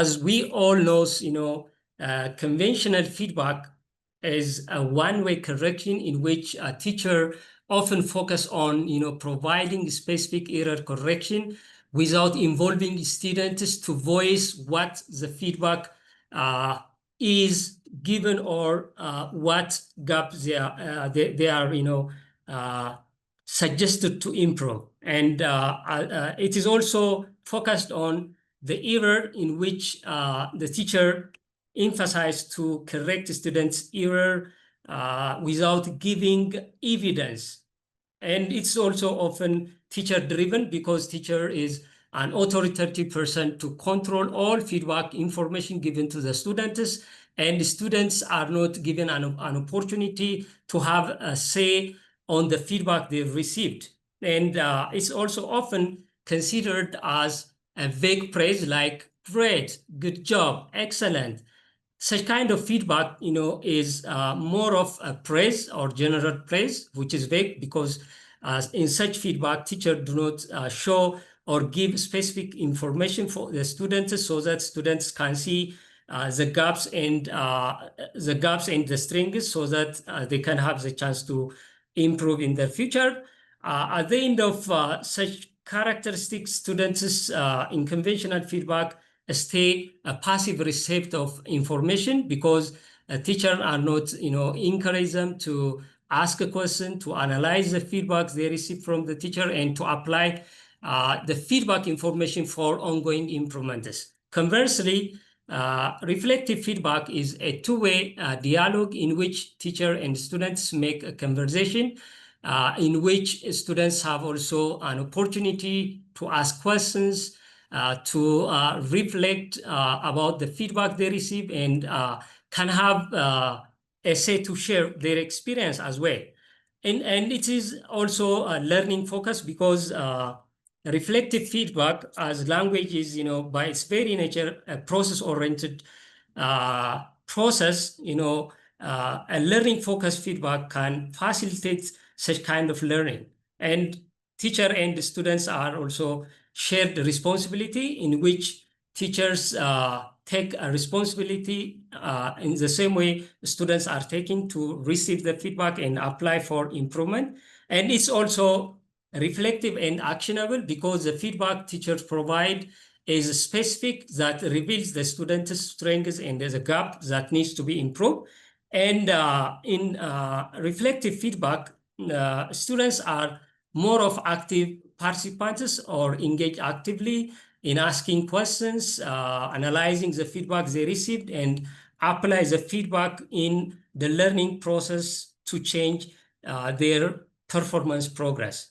As we all know, conventional feedback is a one-way correction in which a teacher often focus on, providing specific error correction without involving students to voice what the feedback is given or what gaps they are, suggested to improve. And it is also focused on the error in which the teacher emphasized to correct students' error without giving evidence. And it's also often teacher-driven because teacher is an authoritative person to control all feedback information given to the students, and the students are not given an opportunity to have a say on the feedback they've received. And it's also often considered as a vague praise like great, good job, excellent. Such kind of feedback, is more of a praise or general praise, which is vague because in such feedback, teachers do not show or give specific information for the students so that students can see the gaps and the strengths so that they can have the chance to improve in the future. At the end of such characteristics, students in conventional feedback stay a passive receipt of information because teachers are not, encourage them to ask a question, to analyze the feedback they receive from the teacher, and to apply the feedback information for ongoing improvements. Conversely, reflective feedback is a two-way dialogue in which teacher and students make a conversation in which students have also an opportunity to ask questions, to reflect about the feedback they receive, and can have a say to share their experience as well. And it is also a learning focus because reflective feedback as language is, by its very nature, a process-oriented process, a learning focused feedback can facilitate such kind of learning. And teacher and students are also shared responsibility in which teachers take a responsibility in the same way students are taking to receive the feedback and apply for improvement. And it's also reflective and actionable because the feedback teachers provide is specific that reveals the student's strengths and there's a gap that needs to be improved. And in reflective feedback, students are more of active participants or engage actively in asking questions, analyzing the feedback they received, and apply the feedback in the learning process to change their performance progress.